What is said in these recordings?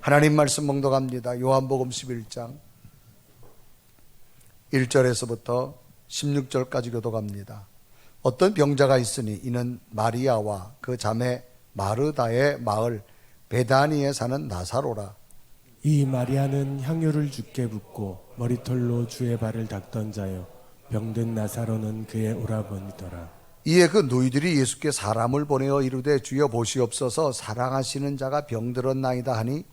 하나님 말씀 봉독합니다. 요한복음 11장 1절에서부터 16절까지 교독합니다. 어떤 병자가 있으니 이는 마리아와 그 자매 마르다의 마을 베다니에 사는 나사로라. 이 마리아는 향유를 주께 붓고 머리털로 주의 발을 닦던 자요, 병든 나사로는 그의 오라버니더라. 이에 그 누이들이 예수께 사람을 보내어 이르되 주여 보시옵소서, 사랑하시는 자가 병들었나이다 하니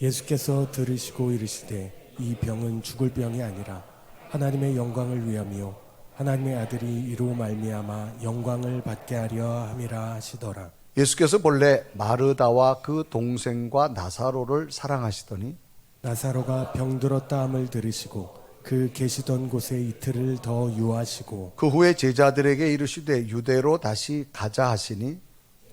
예수께서 들으시고 이르시되 이 병은 죽을 병이 아니라 하나님의 영광을 위함이요 하나님의 아들이 이로 말미암아 영광을 받게 하려 함이라 하시더라. 예수께서 본래 마르다와 그 동생과 나사로를 사랑하시더니 나사로가 병들었다 함을 들으시고 그 계시던 곳에 이틀을 더 유하시고 그 후에 제자들에게 이르시되 유대로 다시 가자 하시니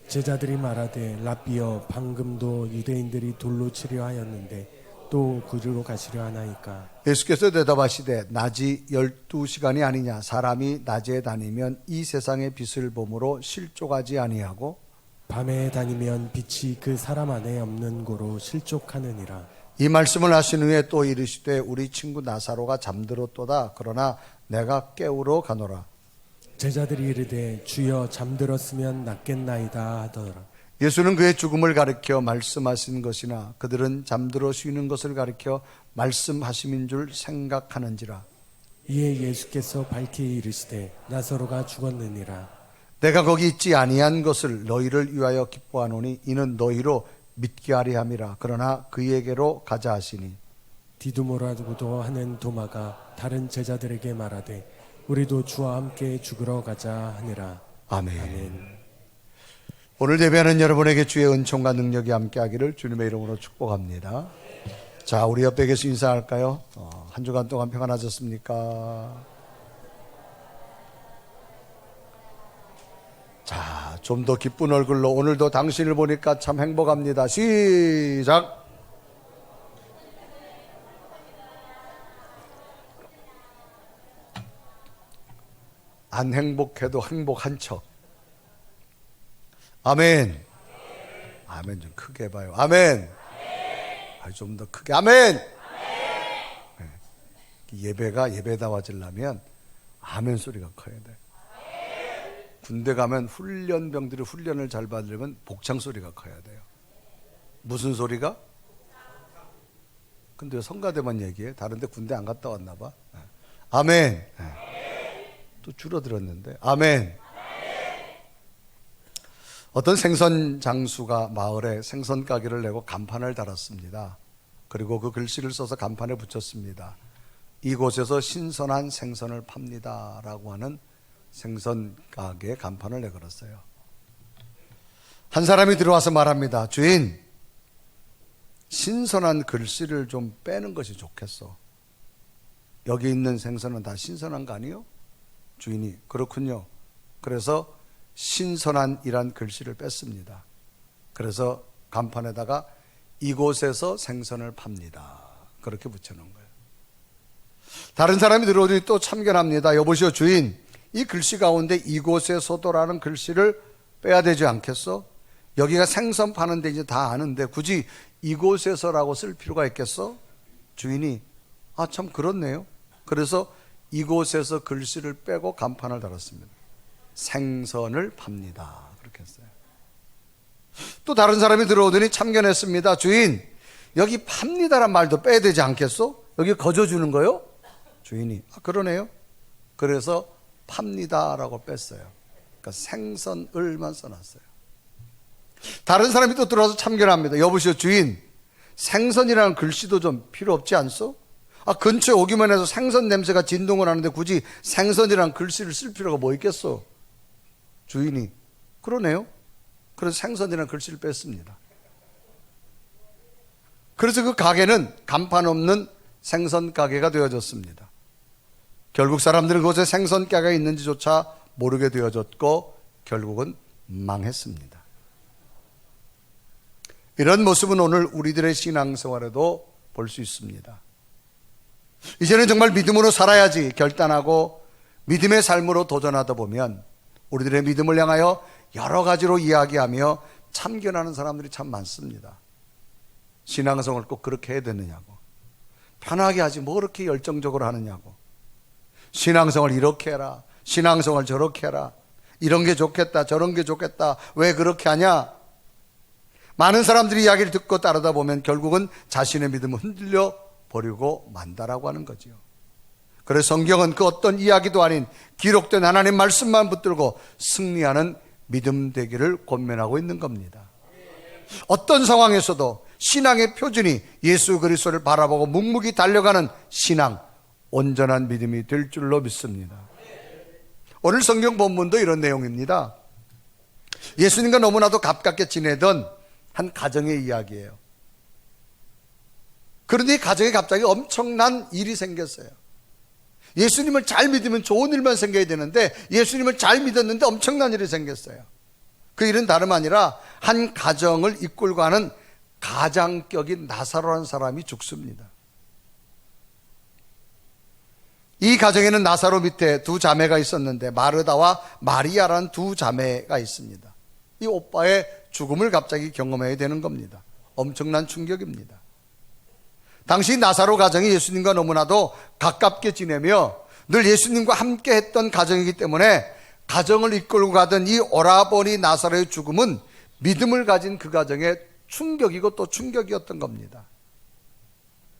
제자들이 말하되 라비여, 방금도 유대인들이 돌로 치려 하였는데 또 그리로 가시려 하나이까. 예수께서 대답하시되 낮이 12시간이 아니냐. 사람이 낮에 다니면 이 세상의 빛을 보므로 실족하지 아니하고 밤에 다니면 빛이 그 사람 안에 없는 고로 실족하느니라. 이 말씀을 하신 후에 또 이르시되 우리 친구 나사로가 잠들었도다. 그러나 내가 깨우러 가노라. 제자들이 이르되 주여, 잠들었으면 낫겠나이다 하더라. 예수는 그의 죽음을 가리켜 말씀하신 것이나 그들은 잠들어 쉬는 것을 가리켜 말씀하심인 줄 생각하는지라. 이에 예수께서 밝히 이르시되 나사로가 죽었느니라. 내가 거기 있지 아니한 것을 너희를 위하여 기뻐하노니 이는 너희로 믿게 하리 함이라. 그러나 그에게로 가자 하시니 디두모라고도 하는 도마가 다른 제자들에게 말하되 우리도 주와 함께 죽으러 가자 하니라. 아멘. 아멘. 오늘 예배하는 여러분에게 주의 은총과 능력이 함께하기를 주님의 이름으로 축복합니다. 자, 우리 옆에 계신 인사할까요? 한 주간 동안 평안하셨습니까? 자, 좀 더 기쁜 얼굴로 오늘도 당신을 보니까 참 행복합니다. 시작! 안 행복해도 행복한 척. 아멘. 아멘 좀 크게 해봐요. 아멘. 좀 더 크게. 아멘. 네. 예배가 예배다워지려면 아멘 소리가 커야 돼. 군대 가면 훈련병들이 훈련을 잘 받으려면 복창 소리가 커야 돼요. 무슨 소리가? 근데 성가대만 얘기해? 다른데 군대 안 갔다 왔나 봐. 네. 아멘. 네. 또 줄어들었는데. 아멘. 어떤 생선 장수가 마을에 생선 가게를 내고 간판을 달았습니다. 그리고 그 글씨를 써서 간판에 붙였습니다. 이곳에서 신선한 생선을 팝니다 라고 하는 생선 가게 간판을 내걸었어요. 한 사람이 들어와서 말합니다. 주인, 신선한 글씨를 좀 빼는 것이 좋겠어. 여기 있는 생선은 다 신선한 거 아니요? 주인이 그렇군요. 그래서 신선한이란 글씨를 뺐습니다. 그래서 간판에다가 이곳에서 생선을 팝니다 그렇게 붙여놓은 거예요. 다른 사람이 들어오더니 또 참견합니다. 여보시오 주인, 이 글씨 가운데 이곳에서도라는 글씨를 빼야 되지 않겠어? 여기가 생선 파는 데 이제 다 아는데 굳이 이곳에서라고 쓸 필요가 있겠어? 주인이 참 그렇네요. 그래서 이곳에서 글씨를 빼고 간판을 달았습니다. 생선을 팝니다 그렇게 했어요. 또 다른 사람이 들어오더니 참견했습니다. 주인, 여기 팝니다란 말도 빼야 되지 않겠소? 여기 거저주는 거요? 주인이 그러네요. 그래서 팝니다라고 뺐어요. 그러니까 생선을만 써놨어요. 다른 사람이 또 들어와서 참견합니다. 여보시오 주인, 생선이라는 글씨도 좀 필요 없지 않소? 근처에 오기만 해서 생선 냄새가 진동을 하는데 굳이 생선이라는 글씨를 쓸 필요가 뭐 있겠소? 주인이 그러네요. 그래서 생선이라는 글씨를 뺐습니다. 그래서 그 가게는 간판 없는 생선 가게가 되어졌습니다. 결국 사람들은 그곳에 생선 가게가 있는지조차 모르게 되어졌고 결국은 망했습니다. 이런 모습은 오늘 우리들의 신앙생활에도 볼 수 있습니다. 이제는 정말 믿음으로 살아야지 결단하고 믿음의 삶으로 도전하다 보면 우리들의 믿음을 향하여 여러 가지로 이야기하며 참견하는 사람들이 참 많습니다. 신앙생활을 꼭 그렇게 해야 되느냐고. 편하게 하지 뭐 그렇게 열정적으로 하느냐고. 신앙생활 이렇게 해라, 신앙생활 저렇게 해라, 이런 게 좋겠다 저런 게 좋겠다, 왜 그렇게 하냐. 많은 사람들이 이야기를 듣고 따르다 보면 결국은 자신의 믿음을 흔들려 버리고 만다라고 하는 거지요. 그래서 성경은 그 어떤 이야기도 아닌 기록된 하나님 말씀만 붙들고 승리하는 믿음 되기를 권면하고 있는 겁니다. 어떤 상황에서도 신앙의 표준이 예수 그리스도를 바라보고 묵묵히 달려가는 신앙, 온전한 믿음이 될 줄로 믿습니다. 오늘 성경 본문도 이런 내용입니다. 예수님과 너무나도 가깝게 지내던 한 가정의 이야기예요. 그런데 이 가정에 갑자기 엄청난 일이 생겼어요. 예수님을 잘 믿으면 좋은 일만 생겨야 되는데 예수님을 잘 믿었는데 엄청난 일이 생겼어요. 그 일은 다름 아니라 한 가정을 이끌고 가는 가장격인 나사로라는 사람이 죽습니다. 이 가정에는 나사로 밑에 두 자매가 있었는데 마르다와 마리아라는 두 자매가 있습니다. 이 오빠의 죽음을 갑자기 경험해야 되는 겁니다. 엄청난 충격입니다. 당시 나사로 가정이 예수님과 너무나도 가깝게 지내며 늘 예수님과 함께 했던 가정이기 때문에 가정을 이끌고 가던 이 오라버니 나사로의 죽음은 믿음을 가진 그 가정의 충격이고 또 충격이었던 겁니다.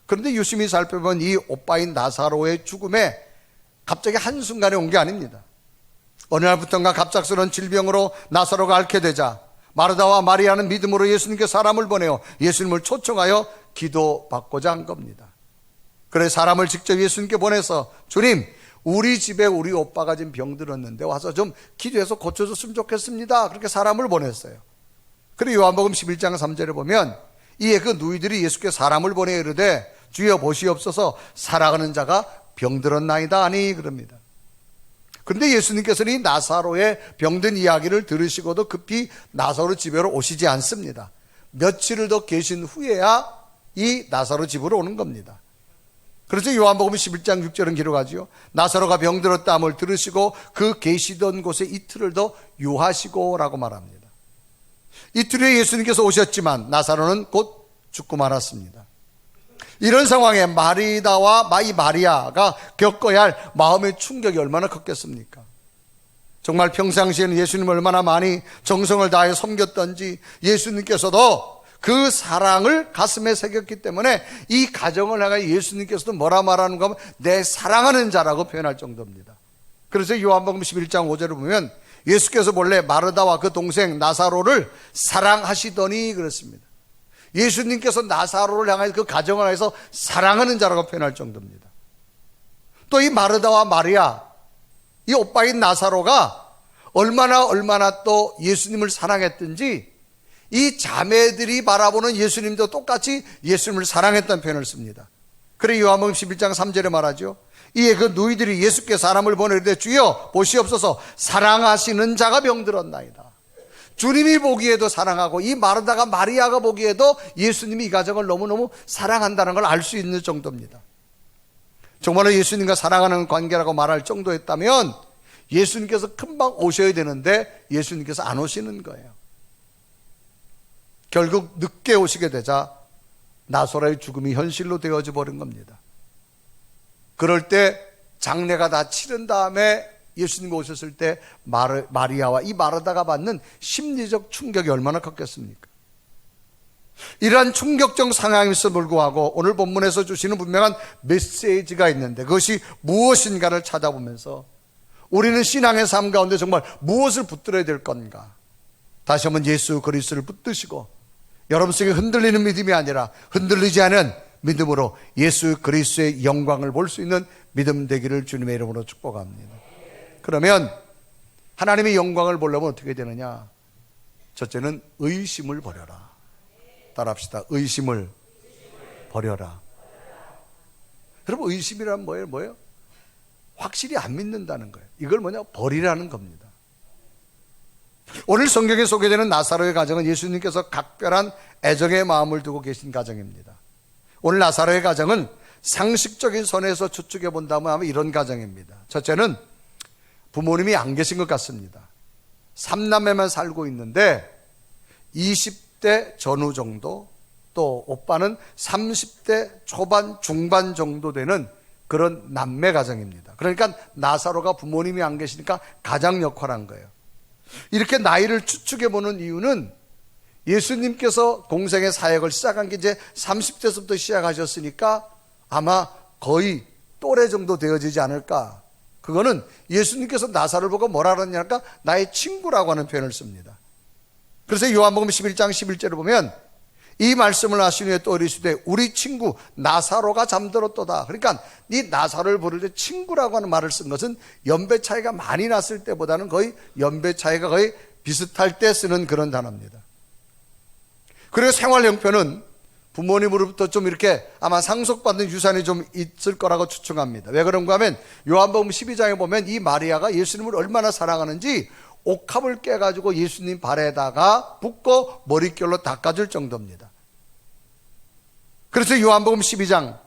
그런데 유심히 살펴보면 이 오빠인 나사로의 죽음에 갑자기 한순간에 온 게 아닙니다. 어느 날부터인가 갑작스러운 질병으로 나사로가 앓게 되자 마르다와 마리아는 믿음으로 예수님께 사람을 보내어 예수님을 초청하여 기도받고자 한 겁니다. 그래서 사람을 직접 예수님께 보내서 주님, 우리 집에 우리 오빠가 지금 병들었는데 와서 좀 기도해서 고쳐줬으면 좋겠습니다. 그렇게 사람을 보냈어요. 그리고 요한복음 11장 3절에 보면 이에 그 누이들이 예수께 사람을 보내 이르되 주여 보시옵소서 살아가는 자가 병들었나이다 하니 그럽니다. 그런데 예수님께서는 이 나사로의 병든 이야기를 들으시고도 급히 나사로 집으로 오시지 않습니다. 며칠을 더 계신 후에야 이 나사로 집으로 오는 겁니다. 그래서 요한복음 11장 6절은 기록하지요. 나사로가 병들었다함을 들으시고 그 계시던 곳에 이틀을 더 유하시고 라고 말합니다. 이틀 후에 예수님께서 오셨지만 나사로는 곧 죽고 말았습니다. 이런 상황에 마리다와 마리아가 겪어야 할 마음의 충격이 얼마나 컸겠습니까? 정말 평상시에는 예수님을 얼마나 많이 정성을 다해 섬겼던지 예수님께서도 그 사랑을 가슴에 새겼기 때문에 이 가정을 향해 예수님께서도 뭐라 말하는가 하면 내 사랑하는 자라고 표현할 정도입니다. 그래서 요한복음 11장 5절을 보면 예수께서 본래 마르다와 그 동생 나사로를 사랑하시더니 그렇습니다. 예수님께서 나사로를 향해 그 가정을 향해서 사랑하는 자라고 표현할 정도입니다. 또 이 마르다와 마리아, 이 오빠인 나사로가 얼마나 또 예수님을 사랑했든지 이 자매들이 바라보는 예수님도 똑같이 예수님을 사랑했다는 표현을 씁니다. 그래 요한복음 11장 3절에 말하죠. 이에 그 누이들이 예수께 사람을 보내되 주여 보시옵소서 사랑하시는 자가 병들었나이다. 주님이 보기에도 사랑하고 이 마르다가 마리아가 보기에도 예수님이 이 가정을 너무너무 사랑한다는 걸 알 수 있는 정도입니다. 정말로 예수님과 사랑하는 관계라고 말할 정도였다면 예수님께서 금방 오셔야 되는데 예수님께서 안 오시는 거예요. 결국 늦게 오시게 되자 나사로의 죽음이 현실로 되어져 버린 겁니다. 그럴 때 장례가 다 치른 다음에 예수님이 오셨을 때 마리아와 이 마르다가 받는 심리적 충격이 얼마나 컸겠습니까? 이러한 충격적 상황임에도 불구하고 오늘 본문에서 주시는 분명한 메시지가 있는데 그것이 무엇인가를 찾아보면서 우리는 신앙의 삶 가운데 정말 무엇을 붙들어야 될 건가? 다시 한번 예수 그리스도를 붙드시고 여러분 속에 흔들리는 믿음이 아니라 흔들리지 않은 믿음으로 예수 그리스도의 영광을 볼 수 있는 믿음 되기를 주님의 이름으로 축복합니다. 그러면 하나님의 영광을 보려면 어떻게 되느냐? 첫째는 의심을 버려라. 따라합시다. 의심을 버려라. 여러분 의심이란 뭐예요? 확실히 안 믿는다는 거예요. 이걸 버리라는 겁니다. 오늘 성경에 소개되는 나사로의 가정은 예수님께서 각별한 애정의 마음을 두고 계신 가정입니다. 오늘 나사로의 가정은 상식적인 선에서 추측해 본다면 아마 이런 가정입니다. 첫째는 부모님이 안 계신 것 같습니다. 3남매만 살고 있는데 20대 전후 정도 또 오빠는 30대 초반 중반 정도 되는 그런 남매 가정입니다. 그러니까 나사로가 부모님이 안 계시니까 가장 역할을 한 거예요. 이렇게 나이를 추측해 보는 이유는 예수님께서 공생의 사역을 시작한 게 이제 30대서부터 시작하셨으니까 아마 거의 또래 정도 되어지지 않을까. 그거는 예수님께서 나사로를 보고 뭐라 그러냐니까 나의 친구라고 하는 표현을 씁니다. 그래서 요한복음 11장 11절을 보면 이 말씀을 하신 후에 또 이르시되 우리 친구 나사로가 잠들었도다. 그러니까 이 나사로를 부를 때 친구라고 하는 말을 쓴 것은 연배 차이가 많이 났을 때보다는 거의 연배 차이가 거의 비슷할 때 쓰는 그런 단어입니다. 그리고 생활 형편은 부모님으로부터 좀 이렇게 아마 상속받는 유산이 좀 있을 거라고 추측합니다. 왜 그런가 하면 요한복음 12장에 보면 이 마리아가 예수님을 얼마나 사랑하는지 옥합을 깨가지고 예수님 발에다가 붓고 머릿결로 닦아줄 정도입니다. 그래서 요한복음 12장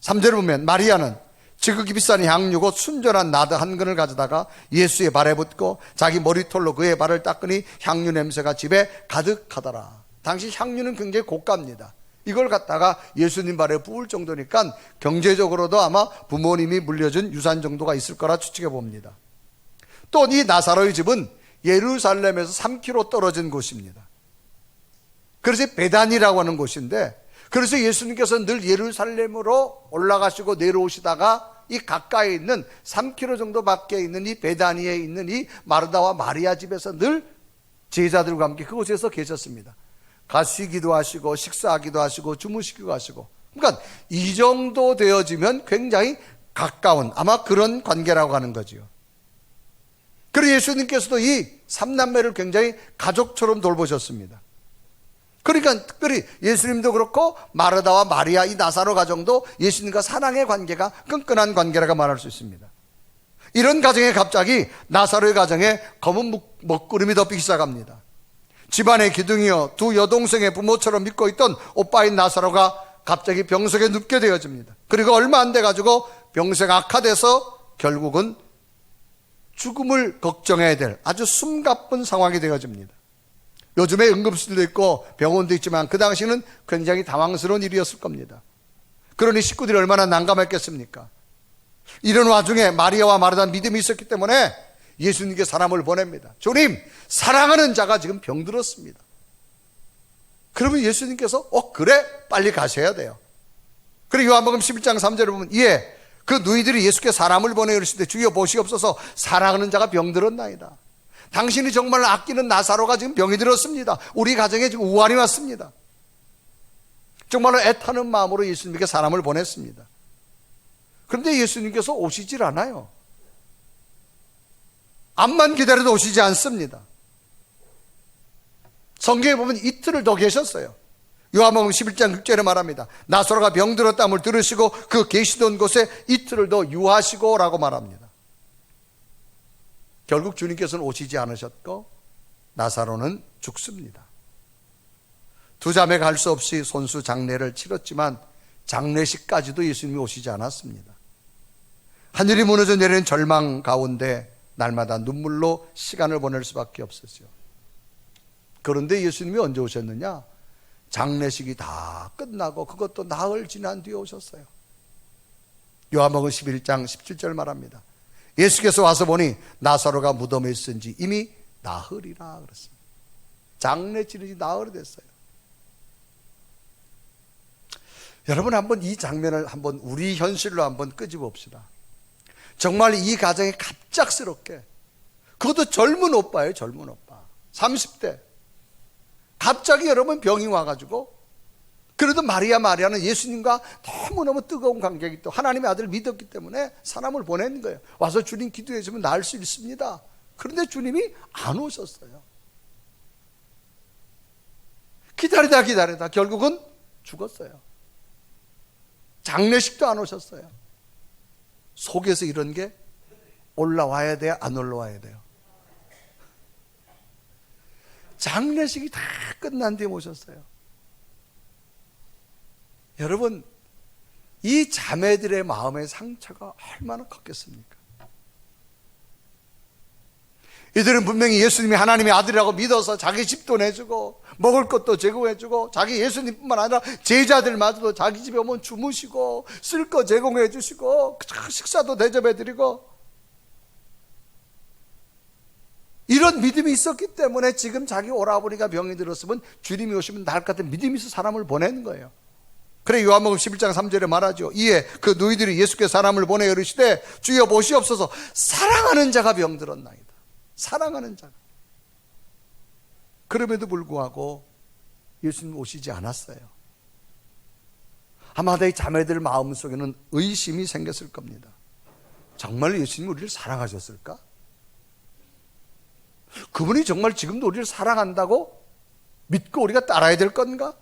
3절을 보면 마리아는 지극히 비싼 향유고 순전한 나드 한 근을 가져다가 예수의 발에 붓고 자기 머리털로 그의 발을 닦으니 향유 냄새가 집에 가득하더라. 당시 향유는 굉장히 고가입니다. 이걸 갖다가 예수님 발에 부을 정도니까 경제적으로도 아마 부모님이 물려준 유산 정도가 있을 거라 추측해 봅니다. 또 이 나사로의 집은 예루살렘에서 3km 떨어진 곳입니다. 그래서 베단이라고 하는 곳인데, 그래서 예수님께서 늘 예루살렘으로 올라가시고 내려오시다가 이 가까이 있는 3km 정도 밖에 있는 이 베다니에 있는 이 마르다와 마리아 집에서 늘 제자들과 함께 그곳에서 계셨습니다. 가시기도 하시고 식사하기도 하시고 주무시기도 하시고, 그러니까 이 정도 되어지면 굉장히 가까운 아마 그런 관계라고 하는 거지요. 그리고 예수님께서도 이 삼남매를 굉장히 가족처럼 돌보셨습니다. 그러니까 특별히 예수님도 그렇고 마르다와 마리아 이 나사로 가정도 예수님과 사랑의 관계가 끈끈한 관계라고 말할 수 있습니다. 이런 가정에 갑자기 나사로의 가정에 검은 먹구름이 덮이기 시작합니다. 집안의 기둥이요 두 여동생의 부모처럼 믿고 있던 오빠인 나사로가 갑자기 병석에 눕게 되어집니다. 그리고 얼마 안 돼가지고 병세가 악화돼서 결국은 죽음을 걱정해야 될 아주 숨가쁜 상황이 되어집니다. 요즘에 응급실도 있고 병원도 있지만 그 당시는 굉장히 당황스러운 일이었을 겁니다. 그러니 식구들이 얼마나 난감했겠습니까? 이런 와중에 마리아와 마르다 믿음이 있었기 때문에 예수님께 사람을 보냅니다. 주님, 사랑하는 자가 지금 병들었습니다. 그러면 예수님께서 그래 빨리 가셔야 돼요. 그리고 요한복음 11장 3절을 보면 그 누이들이 예수께 사람을 보내 이르시되 주여 보시옵소서 사랑하는 자가 병들었나이다. 당신이 정말 아끼는 나사로가 지금 병이 들었습니다. 우리 가정에 지금 우환이 왔습니다. 정말로 애타는 마음으로 예수님께 사람을 보냈습니다. 그런데 예수님께서 오시질 않아요. 암만 기다려도 오시지 않습니다. 성경에 보면 이틀을 더 계셨어요. 요한복음 11장 6절에 말합니다. 나사로가 병들었다함을 들으시고 그 계시던 곳에 이틀을 더 유하시고 라고 말합니다. 결국 주님께서는 오시지 않으셨고 나사로는 죽습니다. 두 자매가 할 수 없이 손수 장례를 치렀지만 장례식까지도 예수님이 오시지 않았습니다. 하늘이 무너져 내리는 절망 가운데 날마다 눈물로 시간을 보낼 수밖에 없었죠. 그런데 예수님이 언제 오셨느냐? 장례식이 다 끝나고 그것도 나흘 지난 뒤에 오셨어요. 요한복음 11장 17절 말합니다. 예수께서 와서 보니 나사로가 무덤에 있은 지 이미 나흘이라 그랬습니다. 장례 치른 지 나흘이 됐어요. 여러분 한번 이 장면을 한번 우리 현실로 한번 끄집어 봅시다. 정말 이 가정이 갑작스럽게, 그것도 젊은 오빠예요. 젊은 오빠 30대 갑자기 여러분 병이 와가지고, 그래도 마리아는 예수님과 너무너무 뜨거운 관계이기 또 하나님의 아들을 믿었기 때문에 사람을 보낸 거예요. 와서 주님 기도해 주면 나을 수 있습니다. 그런데 주님이 안 오셨어요. 기다리다 결국은 죽었어요. 장례식도 안 오셨어요. 속에서 이런 게 올라와야 돼요? 안 올라와야 돼요? 장례식이 다 끝난 뒤에 모셨어요. 여러분, 이 자매들의 마음의 상처가 얼마나 컸겠습니까? 이들은 분명히 예수님이 하나님의 아들이라고 믿어서 자기 집도 내주고 먹을 것도 제공해주고 자기 예수님뿐만 아니라 제자들마저도 자기 집에 오면 주무시고 쓸 거 제공해 주시고 식사도 대접해드리고 이런 믿음이 있었기 때문에 지금 자기 오라버니가 병이 들었으면 주님이 오시면 나을 것 같은 믿음이 있어 사람을 보내는 거예요. 그래 요한복음 11장 3절에 말하죠. 이에 그 너희들이 예수께 사람을 보내 이르시되 주여 보시옵소서 사랑하는 자가 병들었나이다. 사랑하는 자가. 그럼에도 불구하고 예수님 오시지 않았어요. 아마도 이 자매들 마음속에는 의심이 생겼을 겁니다. 정말 예수님이 우리를 사랑하셨을까? 그분이 정말 지금도 우리를 사랑한다고 믿고 우리가 따라야 될 건가?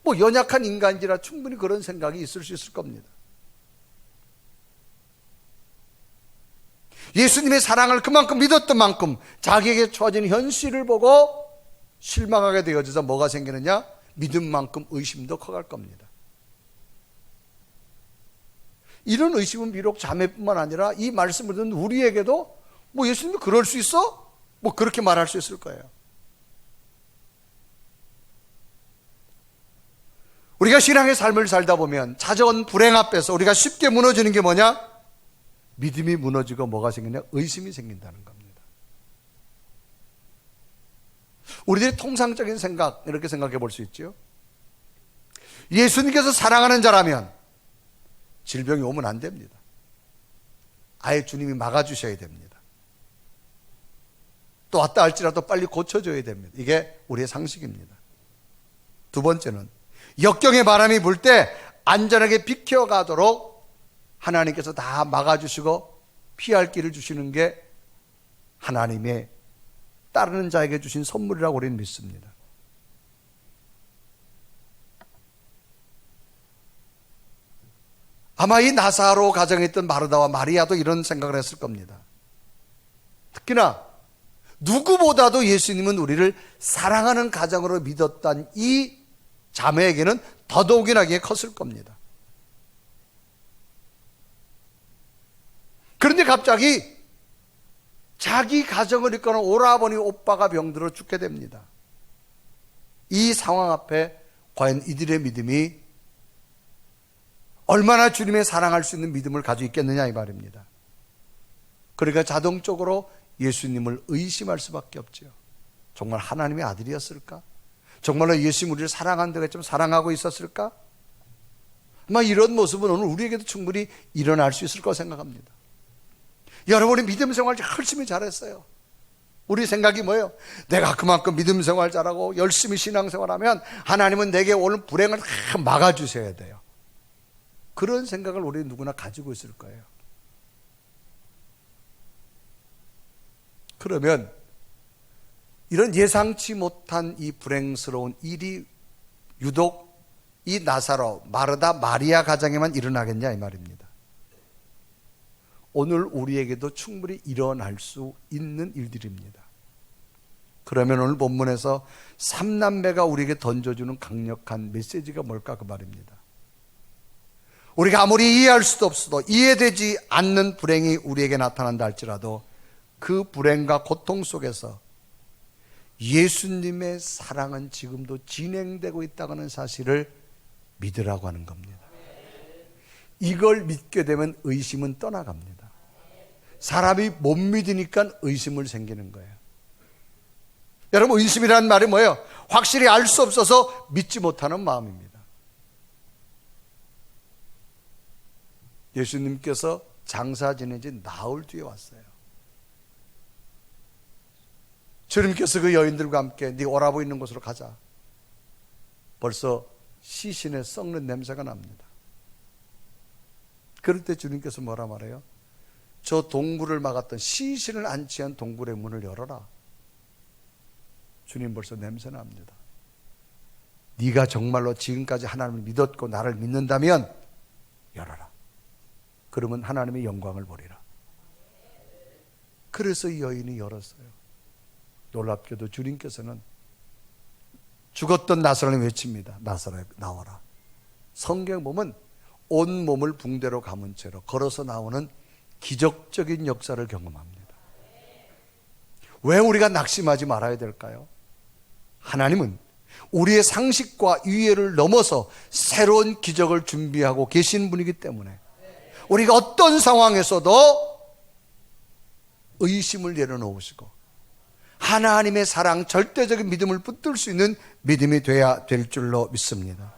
뭐 연약한 인간이라 충분히 그런 생각이 있을 수 있을 겁니다. 예수님의 사랑을 그만큼 믿었던 만큼 자기에게 처해진 현실을 보고 실망하게 되어져서 뭐가 생기느냐? 믿음만큼 의심도 커갈 겁니다. 이런 의심은 비록 자매뿐만 아니라 이 말씀을 듣는 우리에게도 뭐 예수님이 그럴 수 있어? 뭐 그렇게 말할 수 있을 거예요. 우리가 신앙의 삶을 살다 보면 찾아온 불행 앞에서 우리가 쉽게 무너지는 게 뭐냐? 믿음이 무너지고 뭐가 생기냐? 의심이 생긴다는 겁니다. 우리들의 통상적인 생각, 이렇게 생각해 볼 수 있죠. 예수님께서 사랑하는 자라면 질병이 오면 안 됩니다. 아예 주님이 막아주셔야 됩니다. 또 왔다 할지라도 빨리 고쳐줘야 됩니다. 이게 우리의 상식입니다. 두 번째는 역경의 바람이 불 때 안전하게 비켜가도록 하나님께서 다 막아주시고 피할 길을 주시는 게 하나님의 따르는 자에게 주신 선물이라고 우리는 믿습니다. 아마 이 나사로 가정에 있던 마르다와 마리아도 이런 생각을 했을 겁니다. 특히나 누구보다도 예수님은 우리를 사랑하는 가정으로 믿었던 이 자매에게는 더더욱이나 컸을 겁니다. 그런데 갑자기 자기 가정을 이끄는 오라버니 오빠가 병들어 죽게 됩니다. 이 상황 앞에 과연 이들의 믿음이 얼마나 주님의 사랑할 수 있는 믿음을 가지고 있겠느냐 이 말입니다. 그러니까 자동적으로 예수님을 의심할 수밖에 없죠. 정말 하나님의 아들이었을까? 정말로 예수님 우리를 사랑한다고 했지만 사랑하고 있었을까? 아마 이런 모습은 오늘 우리에게도 충분히 일어날 수 있을 거라고 생각합니다. 여러분이 믿음 생활 열심히 잘했어요. 우리 생각이 뭐예요? 내가 그만큼 믿음 생활 잘하고 열심히 신앙생활하면 하나님은 내게 오는 불행을 다 막아주셔야 돼요. 그런 생각을 우리 누구나 가지고 있을 거예요. 그러면 이런 예상치 못한 이 불행스러운 일이 유독 이 나사로, 마르다, 마리아 가정에만 일어나겠냐 이 말입니다. 오늘 우리에게도 충분히 일어날 수 있는 일들입니다. 그러면 오늘 본문에서 삼남매가 우리에게 던져주는 강력한 메시지가 뭘까 그 말입니다. 우리가 아무리 이해할 수도 없어도 이해되지 않는 불행이 우리에게 나타난다 할지라도 그 불행과 고통 속에서 예수님의 사랑은 지금도 진행되고 있다는 사실을 믿으라고 하는 겁니다. 이걸 믿게 되면 의심은 떠나갑니다. 사람이 못 믿으니까 의심을 생기는 거예요. 여러분, 의심이라는 말이 뭐예요? 확실히 알 수 없어서 믿지 못하는 마음입니다. 예수님께서 장사 지낸 지 나흘 뒤에 왔어요. 주님께서 그 여인들과 함께 네 오라버 있는 곳으로 가자. 벌써 시신에 썩는 냄새가 납니다. 그럴 때 주님께서 뭐라 말해요? 저 동굴을 막았던 시신을 안치한 동굴의 문을 열어라. 주님 벌써 냄새 납니다. 네가 정말로 지금까지 하나님을 믿었고 나를 믿는다면 열어라. 그러면 하나님의 영광을 보리라. 그래서 이 여인이 열었어요. 놀랍게도 주님께서는 죽었던 나사로를 외칩니다. 나사로야 나와라. 성경 보면 온 몸을 붕대로 감은 채로 걸어서 나오는 기적적인 역사를 경험합니다. 왜 우리가 낙심하지 말아야 될까요? 하나님은 우리의 상식과 이해를 넘어서 새로운 기적을 준비하고 계신 분이기 때문에 우리가 어떤 상황에서도 의심을 내려놓으시고 하나님의 사랑, 절대적인 믿음을 붙들 수 있는 믿음이 돼야 될 줄로 믿습니다.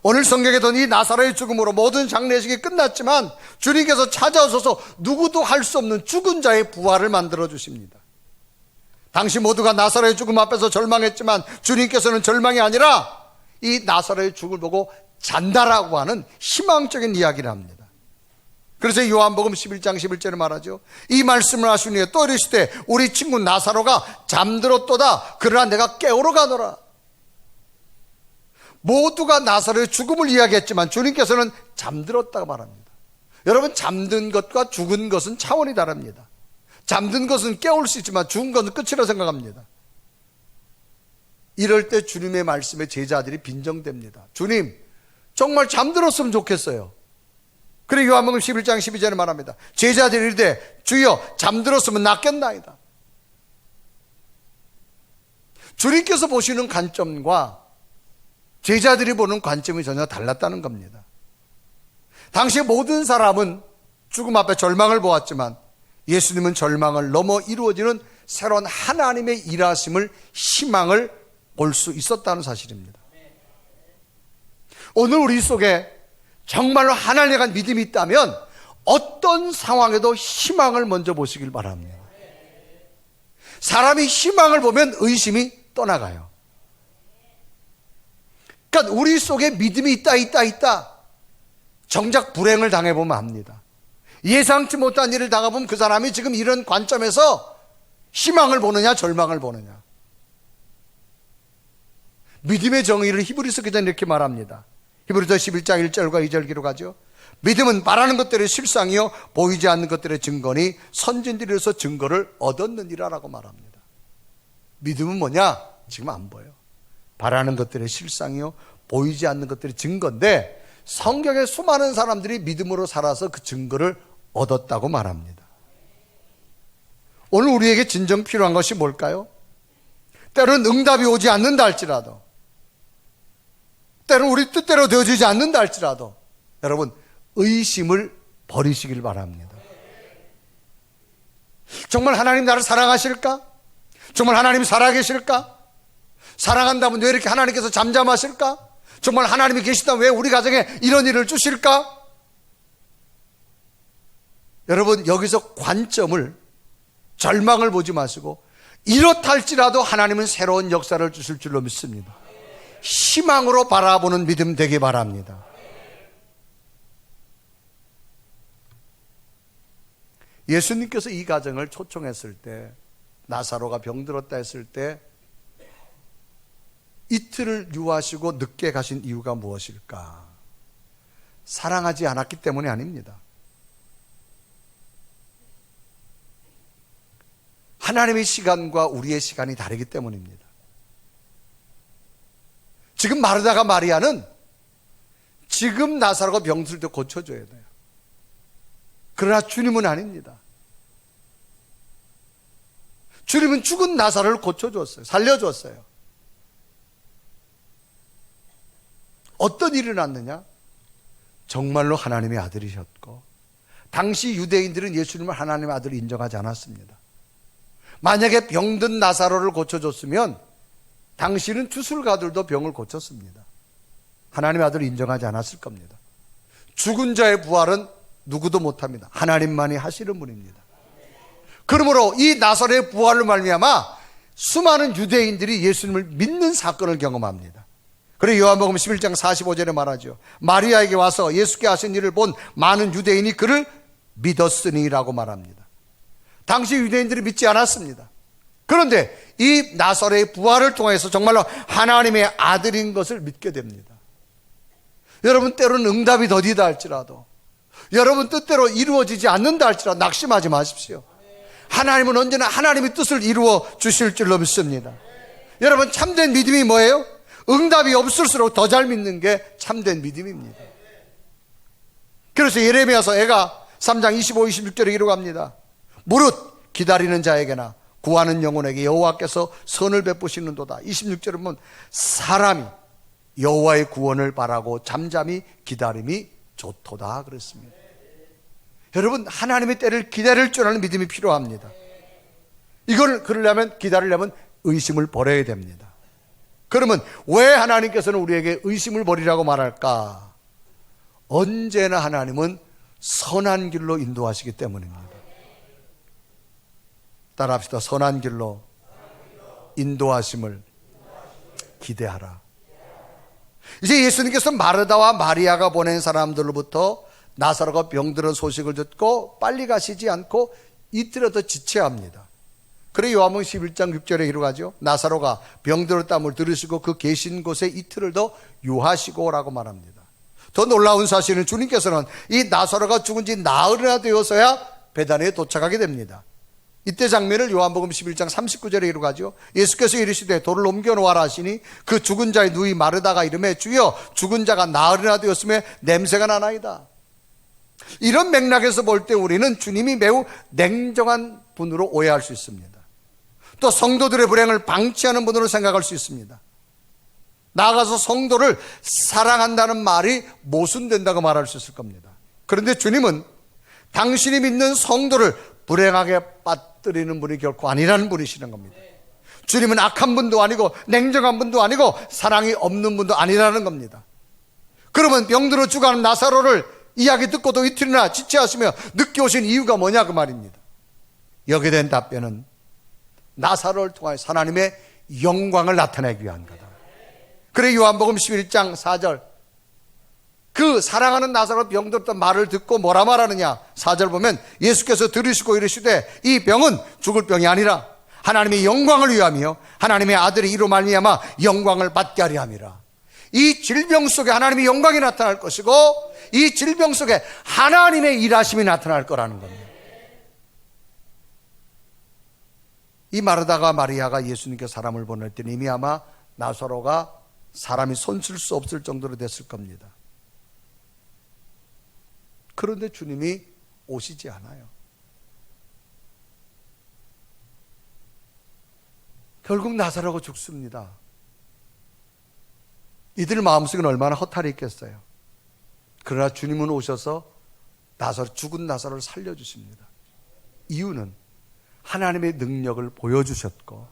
오늘 성경에도 이 나사로의 죽음으로 모든 장례식이 끝났지만 주님께서 찾아오셔서 누구도 할 수 없는 죽은 자의 부활을 만들어 주십니다. 당시 모두가 나사로의 죽음 앞에서 절망했지만 주님께서는 절망이 아니라 이 나사로의 죽음을 보고 잔다라고 하는 희망적인 이야기를 합니다. 그래서 요한복음 11장 11절에 말하죠. 이 말씀을 하신 후에 또 이르시되 우리 친구 나사로가 잠들었도다. 그러나 내가 깨우러 가노라. 모두가 나사로의 죽음을 이야기했지만 주님께서는 잠들었다고 말합니다. 여러분, 잠든 것과 죽은 것은 차원이 다릅니다. 잠든 것은 깨울 수 있지만 죽은 것은 끝이라 생각합니다. 이럴 때 주님의 말씀에 제자들이 빈정됩니다. 주님, 정말 잠들었으면 좋겠어요. 그리고 요한복음 11장 12절에 말합니다. 제자들이 이르되 주여 잠들었으면 낫겠나이다. 주님께서 보시는 관점과 제자들이 보는 관점이 전혀 달랐다는 겁니다. 당시 모든 사람은 죽음 앞에 절망을 보았지만 예수님은 절망을 넘어 이루어지는 새로운 하나님의 일하심을, 희망을 볼 수 있었다는 사실입니다. 오늘 우리 속에 정말로 하나님에 대한 믿음이 있다면 어떤 상황에도 희망을 먼저 보시길 바랍니다. 사람이 희망을 보면 의심이 떠나가요. 그러니까 우리 속에 믿음이 있다. 정작 불행을 당해보면 압니다. 예상치 못한 일을 당해보면 그 사람이 지금 이런 관점에서 희망을 보느냐 절망을 보느냐. 믿음의 정의를 히브리서 기자는 이렇게 말합니다. 히브리서 11장 1절과 2절 기록하죠. 믿음은 바라는 것들의 실상이요 보이지 않는 것들의 증거니 선진들에서 증거를 얻었느니라라고 말합니다. 믿음은 뭐냐? 지금 안 보여. 바라는 것들의 실상이요 보이지 않는 것들의 증거인데 성경에 수많은 사람들이 믿음으로 살아서 그 증거를 얻었다고 말합니다. 오늘 우리에게 진정 필요한 것이 뭘까요? 때로는 응답이 오지 않는다 할지라도, 때로는 우리 뜻대로 되어지지 않는다 할지라도 여러분 의심을 버리시길 바랍니다. 정말 하나님 나를 사랑하실까? 정말 하나님 살아계실까? 사랑한다면 왜 이렇게 하나님께서 잠잠하실까? 정말 하나님이 계시다면 왜 우리 가정에 이런 일을 주실까? 여러분 여기서 관점을, 절망을 보지 마시고 이렇다 할지라도 하나님은 새로운 역사를 주실 줄로 믿습니다. 희망으로 바라보는 믿음 되기 바랍니다. 예수님께서 이 가정을 초청했을 때, 나사로가 병들었다 했을 때 이틀을 유하시고 늦게 가신 이유가 무엇일까? 사랑하지 않았기 때문이 아닙니다. 하나님의 시간과 우리의 시간이 다르기 때문입니다. 지금 마르다가 마리아는 지금 나사로가 병들 때 고쳐줘야 돼요. 그러나 주님은 아닙니다. 주님은 죽은 나사로를 고쳐줬어요. 살려줬어요. 어떤 일이 났느냐? 정말로 하나님의 아들이셨고 당시 유대인들은 예수님을 하나님의 아들을 인정하지 않았습니다. 만약에 병든 나사로를 고쳐줬으면 당시는 주술가들도 병을 고쳤습니다. 하나님의 아들을 인정하지 않았을 겁니다. 죽은 자의 부활은 누구도 못합니다. 하나님만이 하시는 분입니다. 그러므로 이 나사로의 부활로 말미암아 수많은 유대인들이 예수님을 믿는 사건을 경험합니다. 그리고 요한복음 11장 45절에 말하죠. 마리아에게 와서 예수께 하신 일을 본 많은 유대인이 그를 믿었으니라고 말합니다. 당시 유대인들이 믿지 않았습니다. 그런데 이 나사로의 부활을 통해서 정말로 하나님의 아들인 것을 믿게 됩니다. 여러분 때로는 응답이 더디다 할지라도, 여러분 뜻대로 이루어지지 않는다 할지라도 낙심하지 마십시오. 하나님은 언제나 하나님의 뜻을 이루어 주실 줄로 믿습니다. 여러분 참된 믿음이 뭐예요? 응답이 없을수록 더 잘 믿는 게 참된 믿음입니다. 그래서 예레미야서 애가 3장 25, 26절에 기록합니다. 무릇 기다리는 자에게나 구하는 영혼에게 여호와께서 선을 베푸시는도다. 26절에 보면 사람이 여호와의 구원을 바라고 잠잠히 기다림이 좋도다 그랬습니다. 여러분, 하나님의 때를 기다릴 줄 아는 믿음이 필요합니다. 이걸 기다리려면 의심을 버려야 됩니다. 그러면 왜 하나님께서는 우리에게 의심을 버리라고 말할까? 언제나 하나님은 선한 길로 인도하시기 때문입니다. 따라합시다. 선한 길로 인도하심을 기대하라. 이제 예수님께서 마르다와 마리아가 보낸 사람들로부터 나사로가 병들은 소식을 듣고 빨리 가시지 않고 이틀에 더 지체합니다. 그래 요한복음 11장 6절에 이루어가죠. 나사로가 병들었다함을 들으시고 그 계신 곳에 이틀을 더 유하시고 라고 말합니다. 더 놀라운 사실은 주님께서는 이 나사로가 죽은 지 나흘이나 되어서야 베다니에 도착하게 됩니다. 이때 장면을 요한복음 11장 39절에 이루어가죠. 예수께서 이르시되 돌을 옮겨놓아라 하시니 그 죽은 자의 누이 마르다가 이르매 주여 죽은 자가 나흘이나 되었으며 냄새가 나나이다. 이런 맥락에서 볼 때 우리는 주님이 매우 냉정한 분으로 오해할 수 있습니다. 또 성도들의 불행을 방치하는 분으로 생각할 수 있습니다. 나아가서 성도를 사랑한다는 말이 모순된다고 말할 수 있을 겁니다. 그런데 주님은 당신이 믿는 성도를 불행하게 빠뜨리는 분이 결코 아니라는 분이시는 겁니다. 주님은 악한 분도 아니고 냉정한 분도 아니고 사랑이 없는 분도 아니라는 겁니다. 그러면 병들어 죽어가는 나사로를 이야기 듣고도 이틀이나 지체하시며 늦게 오신 이유가 뭐냐 그 말입니다. 여기에 대한 답변은 나사로를 통하여 하나님의 영광을 나타내기 위한 거다. 그래 요한복음 11장 4절 그 사랑하는 나사로 병들었던 말을 듣고 뭐라 말하느냐. 4절 보면 예수께서 들으시고 이르시되 이 병은 죽을 병이 아니라 하나님의 영광을 위함이요 하나님의 아들이 이로 말미암아 영광을 받게 하려 함이라. 이 질병 속에 하나님의 영광이 나타날 것이고 이 질병 속에 하나님의 일하심이 나타날 거라는 겁니다. 이 마르다가 마리아가 예수님께 사람을 보낼 때는 이미 아마 나사로가 사람이 손쓸 수 없을 정도로 됐을 겁니다. 그런데 주님이 오시지 않아요. 결국 나사로가 죽습니다. 이들 마음속에는 얼마나 허탈이 있겠어요. 그러나 주님은 오셔서 죽은 나사로를 살려주십니다. 이유는 하나님의 능력을 보여주셨고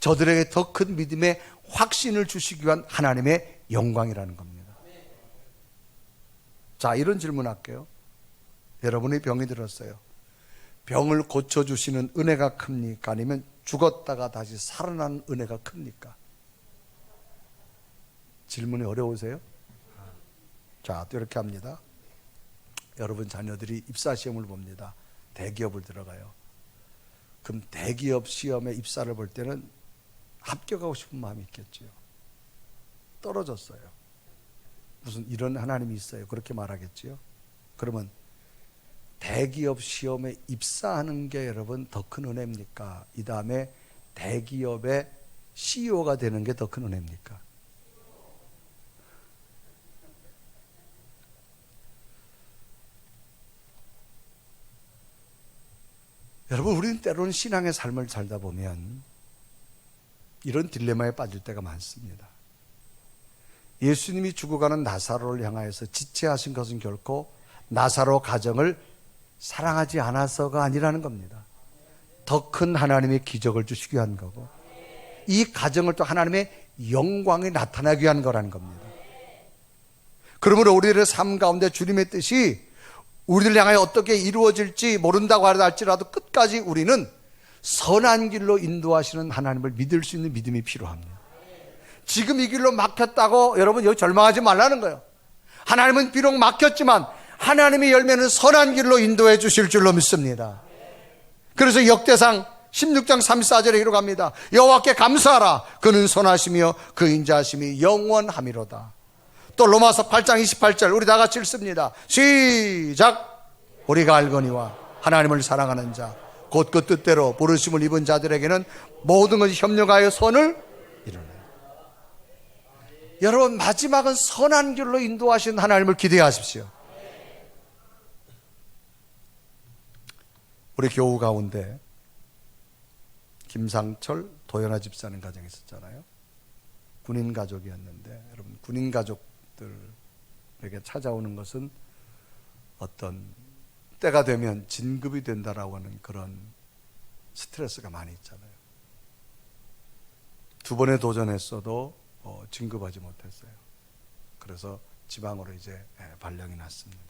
저들에게 더 큰 믿음의 확신을 주시기 위한 하나님의 영광이라는 겁니다. 자, 이런 질문할게요. 여러분의 병이 들었어요. 병을 고쳐주시는 은혜가 큽니까? 아니면 죽었다가 다시 살아난 은혜가 큽니까? 질문이 어려우세요? 자, 또 이렇게 합니다. 여러분 자녀들이 입사시험을 봅니다. 대기업을 들어가요. 그럼 대기업 시험에 입사를 볼 때는 합격하고 싶은 마음이 있겠죠. 떨어졌어요. 무슨 이런 하나님이 있어요. 그렇게 말하겠지요. 그러면 대기업 시험에 입사하는 게 여러분 더 큰 은혜입니까? 이 다음에 대기업의 CEO가 되는 게 더 큰 은혜입니까? 여러분, 우리는 때로는 신앙의 삶을 살다 보면 이런 딜레마에 빠질 때가 많습니다. 예수님이 죽어가는 나사로를 향하여서 지체하신 것은 결코 나사로 가정을 사랑하지 않아서가 아니라는 겁니다. 더 큰 하나님의 기적을 주시기 위한 거고 이 가정을 또 하나님의 영광이 나타나기 위한 거라는 겁니다. 그러므로 우리들의 삶 가운데 주님의 뜻이 우리들 향하여 어떻게 이루어질지 모른다고 할지라도 끝까지 우리는 선한 길로 인도하시는 하나님을 믿을 수 있는 믿음이 필요합니다. 지금 이 길로 막혔다고 여러분 여기 절망하지 말라는 거예요. 하나님은 비록 막혔지만 하나님의 열매는 선한 길로 인도해 주실 줄로 믿습니다. 그래서 역대상 16장 34절에 이렇게 합니다. 여호와께 감사하라. 그는 선하시며 그 인자하심이 영원하미로다. 또 로마서 8장 28절 우리 다 같이 읽습니다. 시작. 우리가 알거니와 하나님을 사랑하는 자 곧 그 뜻대로 부르심을 입은 자들에게는 모든 것이 협력하여 선을 이루네. 여러분 마지막은 선한 길로 인도하신 하나님을 기대하십시오. 우리 교우 가운데 김상철, 도연아 집사님 가정이 있었잖아요. 군인 가족이었는데, 여러분, 군인 가족들에게 찾아오는 것은 어떤 때가 되면 진급이 된다라고 하는 그런 스트레스가 많이 있잖아요. 두 번에 도전했어도 진급하지 못했어요. 그래서 지방으로 이제 발령이 났습니다.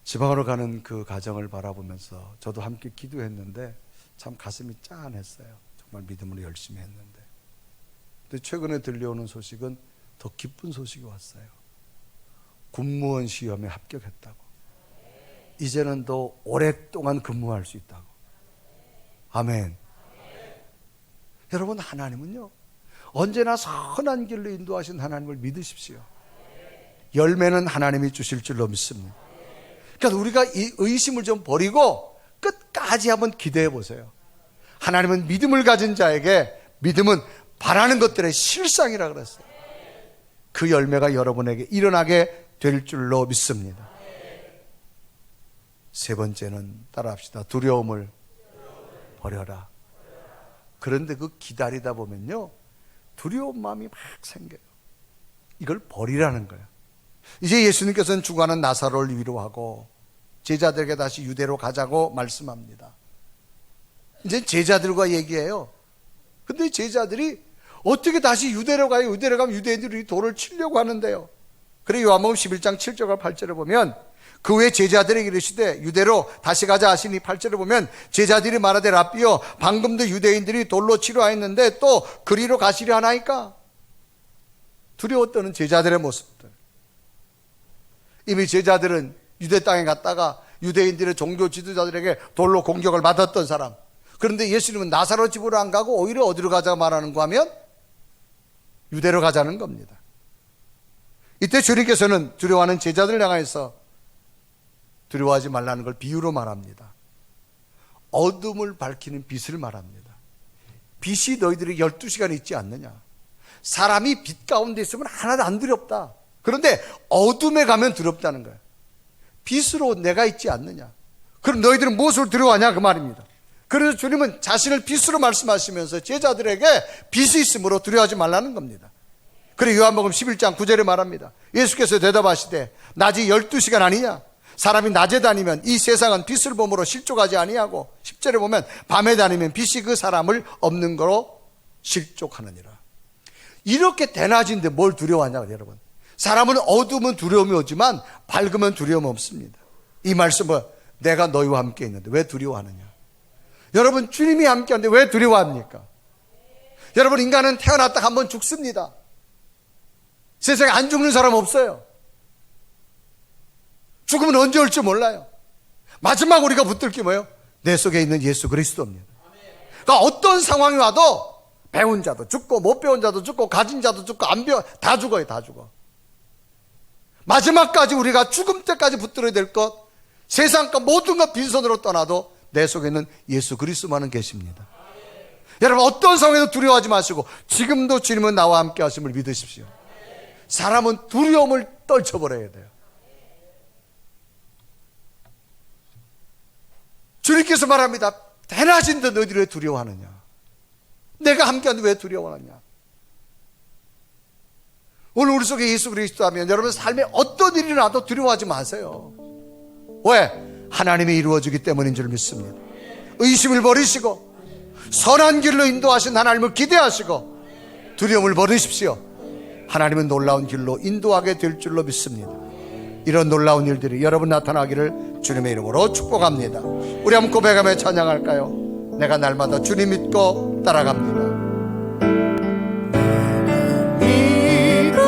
지방으로 가는 그 가정을 바라보면서 저도 함께 기도했는데 참 가슴이 짠했어요. 정말 믿음으로 열심히 했는데. 근데 최근에 들려오는 소식은 더 기쁜 소식이 왔어요. 군무원 시험에 합격했다고. 이제는 더 오랫동안 근무할 수 있다고. 아멘. 여러분, 하나님은요, 언제나 선한 길로 인도하신 하나님을 믿으십시오. 열매는 하나님이 주실 줄로 믿습니다. 그러니까 우리가 이 의심을 좀 버리고 끝까지 한번 기대해 보세요. 하나님은 믿음을 가진 자에게 믿음은 바라는 것들의 실상이라 그랬어요. 그 열매가 여러분에게 일어나게 될 줄로 믿습니다. 세 번째는 따라합시다. 두려움을 버려라. 그런데 그 기다리다 보면요, 두려운 마음이 막 생겨요. 이걸 버리라는 거예요. 이제 예수님께서는 죽어가는 나사로를 위로하고 제자들에게 다시 유대로 가자고 말씀합니다. 이제 제자들과 얘기해요. 근데 제자들이 어떻게 다시 유대로 가요? 유대로 가면 유대인들이 돌을 치려고 하는데요. 그래 요한복음 11장 7절과 8절을 보면 그 후에 제자들에게 이르시되 유대로 다시 가자 하시니 8절을 보면 제자들이 말하되 라삐여 방금도 유대인들이 돌로 치려 했는데 또 그리로 가시려 하나이까? 두려웠던 제자들의 모습들. 이미 제자들은 유대 땅에 갔다가 유대인들의 종교 지도자들에게 돌로 공격을 받았던 사람. 그런데 예수님은 나사로 집으로 안 가고 오히려 어디로 가자 말하는 거 하면 유대로 가자는 겁니다. 이때 주님께서는 두려워하는 제자들을 향해서 두려워하지 말라는 걸 비유로 말합니다. 어둠을 밝히는 빛을 말합니다. 빛이 너희들이 12시간 있지 않느냐. 사람이 빛 가운데 있으면 하나도 안 두렵다. 그런데 어둠에 가면 두렵다는 거예요. 빛으로 내가 있지 않느냐. 그럼 너희들은 무엇을 두려워하냐 그 말입니다. 그래서 주님은 자신을 빛으로 말씀하시면서 제자들에게 빛이 있으므로 두려워하지 말라는 겁니다. 그리고 요한복음 11장 9절에 말합니다. 예수께서 대답하시되 낮이 12시간 아니냐. 사람이 낮에 다니면 이 세상은 빛을 보므로 실족하지 아니하고 10절에 보면 밤에 다니면 빛이 그 사람을 없는 거로 실족하느니라. 이렇게 대낮인데 뭘 두려워하냐 여러분. 사람은 어두우면 두려움이 오지만 밝으면 두려움 없습니다. 이 말씀은 내가 너희와 함께 있는데 왜 두려워하느냐. 여러분 주님이 함께 하는데 왜 두려워합니까? 여러분 인간은 태어났다 한 번 죽습니다. 세상에 안 죽는 사람 없어요. 죽으면 언제 올지 몰라요. 마지막 우리가 붙들 게 뭐예요? 내 속에 있는 예수 그리스도입니다. 그러니까 어떤 상황이 와도 배운 자도 죽고 못 배운 자도 죽고 가진 자도 죽고 안 배워 다 죽어요. 다 죽어. 마지막까지 우리가 죽음 때까지 붙들어야 될 것, 세상과 모든 것 빈손으로 떠나도 내 속에 있는 예수 그리스도만은 계십니다. 여러분 어떤 상황에도 두려워하지 마시고 지금도 주님은 나와 함께 하심을 믿으십시오. 사람은 두려움을 떨쳐버려야 돼요. 주님께서 말합니다. 대낮인데 너희들이 왜 두려워하느냐. 내가 함께하는데 왜 두려워하느냐. 오늘 우리 속에 예수 그리스도 하면 여러분 삶에 어떤 일이 나도 두려워하지 마세요. 왜? 하나님이 이루어지기 때문인 줄 믿습니다. 의심을 버리시고 선한 길로 인도하신 하나님을 기대하시고 두려움을 버리십시오. 하나님은 놀라운 길로 인도하게 될 줄로 믿습니다. 이런 놀라운 일들이 여러분 나타나기를 주님의 이름으로 축복합니다. 우리 한번 고백하며 찬양할까요? 내가 날마다 주님 믿고 따라갑니다. 내가 믿고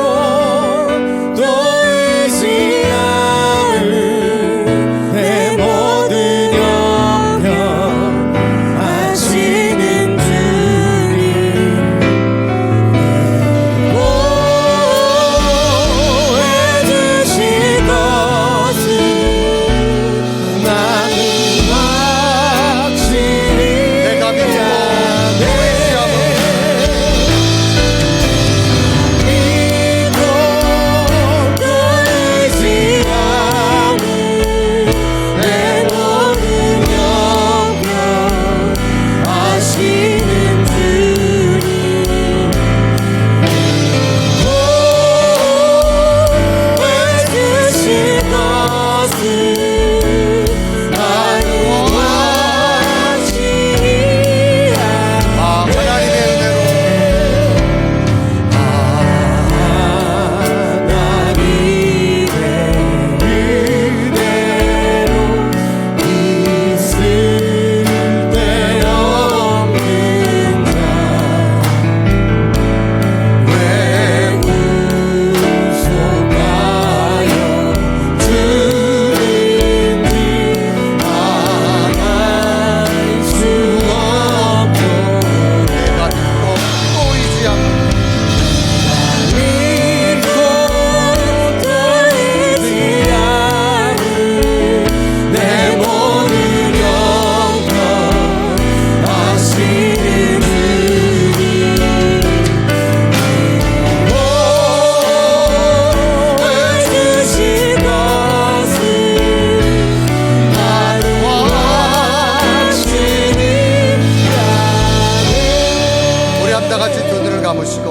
감으시고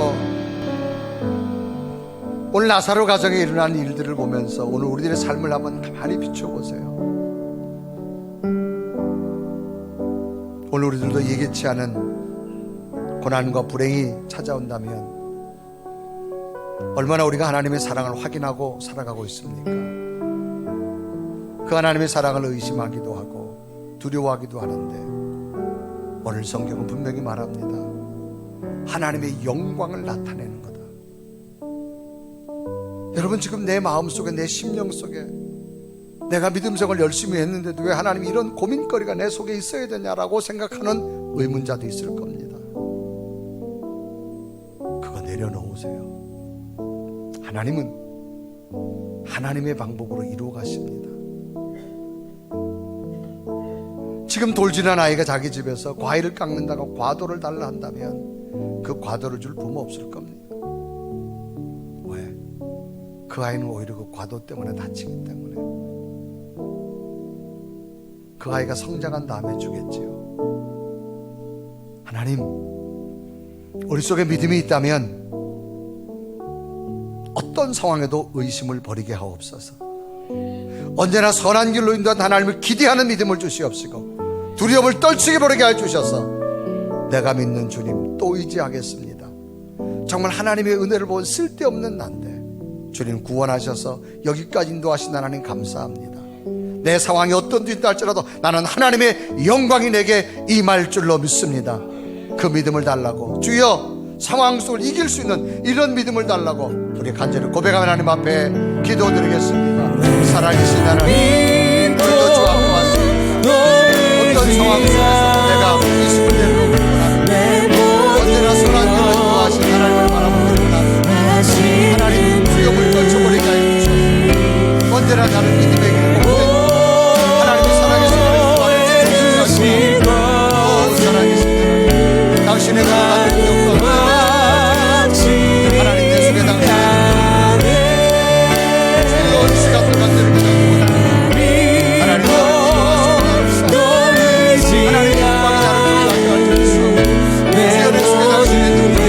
오늘 나사로 가정에 일어난 일들을 보면서 오늘 우리들의 삶을 한번 가만히 비춰보세요. 오늘 우리들도 예기치 않은 고난과 불행이 찾아온다면 얼마나 우리가 하나님의 사랑을 확인하고 살아가고 있습니까? 그 하나님의 사랑을 의심하기도 하고 두려워하기도 하는데 오늘 성경은 분명히 말합니다. 하나님의 영광을 나타내는 거다. 여러분, 지금 내 마음속에, 내 심령 속에 내가 믿음 생활을 열심히 했는데도 왜 하나님이 이런 고민거리가 내 속에 있어야 되냐라고 생각하는 의문자도 있을 겁니다. 그거 내려놓으세요. 하나님은 하나님의 방법으로 이루어 가십니다. 지금 돌진한 아이가 자기 집에서 과일을 깎는다고 과도를 달라 한다면 그 과도를 줄 부모 없을 겁니다. 왜? 그 아이는 오히려 그 과도 때문에 다치기 때문에. 그 아이가 성장한 다음에 주겠지요. 하나님, 우리 속에 믿음이 있다면 어떤 상황에도 의심을 버리게 하옵소서. 언제나 선한 길로 인도한 하나님을 기대하는 믿음을 주시옵시고 두려움을 떨치게 버리게 해 주셔서 내가 믿는 주님 또 의지하겠습니다. 정말 하나님의 은혜를 본 쓸데없는 난데 주님 구원하셔서 여기까지 인도하신 하나님 감사합니다. 내 상황이 어떤지 할지라도 나는 하나님의 영광이 내게 임할 줄로 믿습니다. 그 믿음을 달라고, 주여 상황 속을 이길 수 있는 이런 믿음을 달라고 우리 간절히 고백하는 하나님 앞에 기도드리겠습니다. 살아계신 하나님, 오늘도 주 앞에 왔습니다. 어떤 상황 속에서 내가 의심을 내려놓고 언제나 선한 길로 인도하신 하나님을 바라보고 하나님 두려움을 떨쳐버리게 하여 주셔서 언제나 나는 믿음의 길을 걷고 하나님의 살아계신 하나님을 주시옵소서. 살아계신 하나님, 당신의 거룩한 영광 하나님 내 속에 당신의 주여 시간 동안 기도합니다. 하나님 하나님의 영광이 나를 들어가게 하소서. 주여 내 속에 당신의 능력이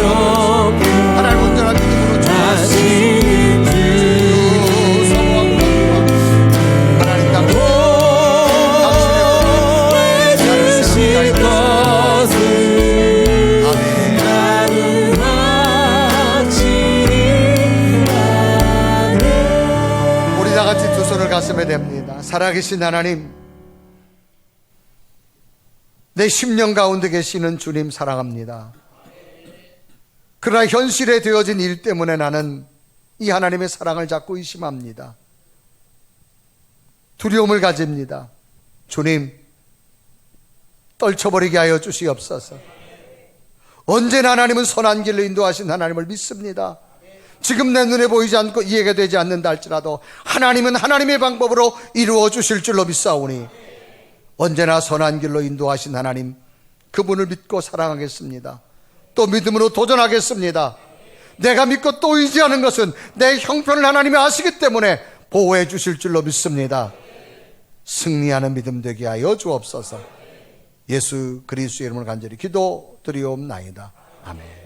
하나님 온전한 믿음으로 주옵소서. 주여 사모하고 간구하고 하나님 당신의 나를 세우게 하여 주옵소서. 아멘. 우리 다 같이 두 손을 가슴에 댑니다. 살아계신 하나님, 내 심령 가운데 계시는 주님 사랑합니다. 그러나 현실에 되어진 일 때문에 나는 이 하나님의 사랑을 자꾸 의심합니다. 두려움을 가집니다. 주님, 떨쳐버리게 하여 주시옵소서. 언제나 하나님은 선한 길로 인도하신 하나님을 믿습니다. 지금 내 눈에 보이지 않고 이해가 되지 않는다 할지라도 하나님은 하나님의 방법으로 이루어 주실 줄로 믿사오니 언제나 선한 길로 인도하신 하나님, 그분을 믿고 사랑하겠습니다. 또 믿음으로 도전하겠습니다. 내가 믿고 또 의지하는 것은 내 형편을 하나님이 아시기 때문에 보호해 주실 줄로 믿습니다. 승리하는 믿음 되게 하여 주옵소서. 예수 그리스도의 이름을 간절히 기도드리옵나이다. 아멘.